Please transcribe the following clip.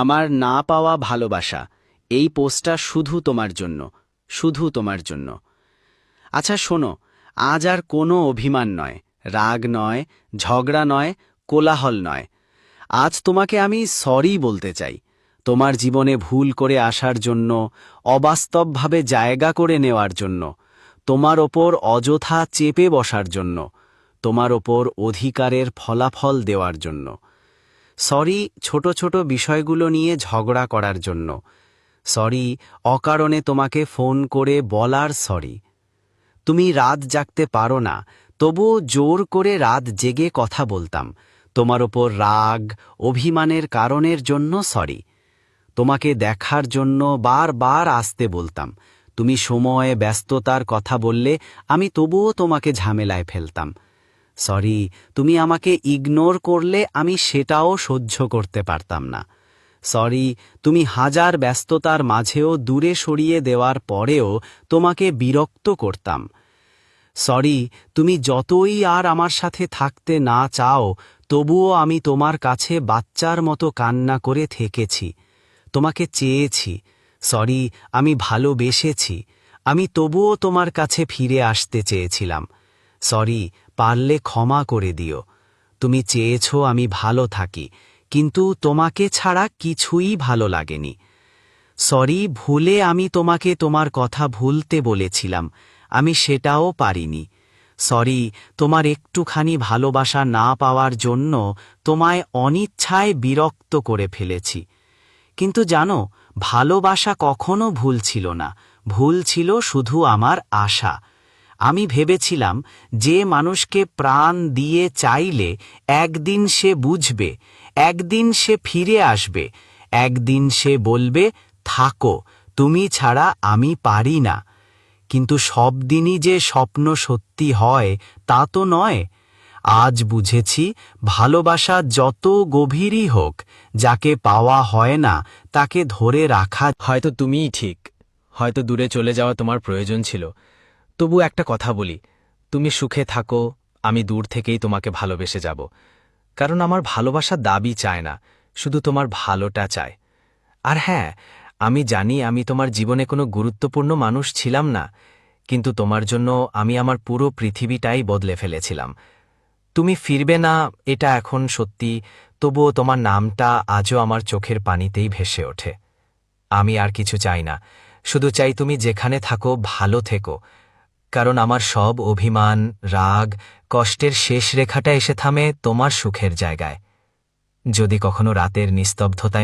আমার না পাওয়া ভালোবাসা, এই পোস্টটা শুধু তোমার জন্য, শুধু তোমার জন্য। আচ্ছা শোনো, আজ আর কোনো অভিমান নয়, রাগ নয়, ঝগড়া নয়, কোলাহল নয়। আজ তোমাকে আমি সরি বলতে চাই, তোমার জীবনে ভুল করে আসার জন্য, অবাস্তবভাবে জায়গা করে নেওয়ার জন্য, তোমার ওপর অযথা চেপে বসার জন্য, তোমার ওপর অধিকারের ফলাফল দেওয়ার জন্য। সরি ছোট ছোট বিষয়গুলো নিয়ে ঝগড়া করার জন্য। সরি অকারণে তোমাকে ফোন করে বলার সরি। তুমি রাত জাগতে পারো না, তবুও জোর করে রাত জেগে কথা বলতাম, তোমার ওপর রাগ, অভিমানের কারণের জন্য সরি। তোমাকে দেখার জন্য বারবার আসতে বলতাম, তুমি সময়ে ব্যস্ততার কথা বললে আমি তবুও তোমাকে ঝামেলায় ফেলতাম। সরি, তুমি আমাকে ইগনোর করলে আমি সেটাও সহ্য করতে পারতাম না। সরি, তুমি হাজার ব্যস্ততার মাঝেও দূরে সরিয়ে দেওয়ার পরেও তোমাকে বিরক্ত করতাম। সরি, তুমি যতই আর আমার সাথে থাকতে না চাও, তবুও আমি তোমার কাছে বাচ্চার মতো কান্না করে থেকেছি, তোমাকে চেয়েছি। সরি, আমি ভালোবেসেছি, আমি তবুও তোমার কাছে ফিরে আসতে চেয়েছিলাম। সরি, পারলে ক্ষমা করে দিও। তুমি চেয়েছ আমি ভালো থাকি, কিন্তু তোমাকে ছাড়া কিছুই ভালো লাগেনি। সরি, ভুলে আমি তোমাকে তোমার কথা ভুলতে বলেছিলাম, আমি সেটাও পারিনি। সরি, তোমার একটুখানি ভালোবাসা না পাওয়ার জন্য তোমায় অনিচ্ছায় বিরক্ত করে ফেলেছি। কিন্তু জানো, ভালোবাসা কখনো ভুল ছিল না, ভুল ছিল শুধু আমার আশা। আমি ভেবেছিলাম যে মানুষকে প্রাণ দিয়ে চাইলে একদিন সে বুঝবে, একদিন সে ফিরে আসবে, একদিন সে বলবে, থাকো, তুমি ছাড়া আমি পারি না। কিন্তু সব দিনই যে স্বপ্ন সত্যি হয় তা তো নয়। আজ বুঝেছি, ভালোবাসা যত গভীরই হোক, যাকে পাওয়া হয় না তাকে ধরে রাখা। হয়তো তুমিই ঠিক, হয়তো দূরে চলে যাওয়া তোমার প্রয়োজন ছিল। তবু একটা কথা বলি, তুমি সুখে থাকো, আমি দূর থেকেই তোমাকে ভালোবেসে যাব। কারণ আমার ভালোবাসা দাবি চায় না, শুধু তোমার ভালোটা চায়। আর হ্যাঁ, আমি জানি আমি তোমার জীবনে কোনো গুরুত্বপূর্ণ মানুষ ছিলাম না, কিন্তু তোমার জন্য আমি আমার পুরো পৃথিবীটাই বদলে ফেলেছিলাম। তুমি ফিরবে না এটা এখন সত্যি, তবুও তোমার নামটা আজও আমার চোখের পানিতেই ভেসে ওঠে। আমি আর কিছু চাই না, শুধু চাই তুমি যেখানে থাকো ভালো থেকো। কারণ আমার সব অভিমান, রাগ, কষ্টের শেষ রেখাটা এসে থামে তোমার সুখের জায়গায়। যদি কখনো রাতের নিস্তব্ধতায়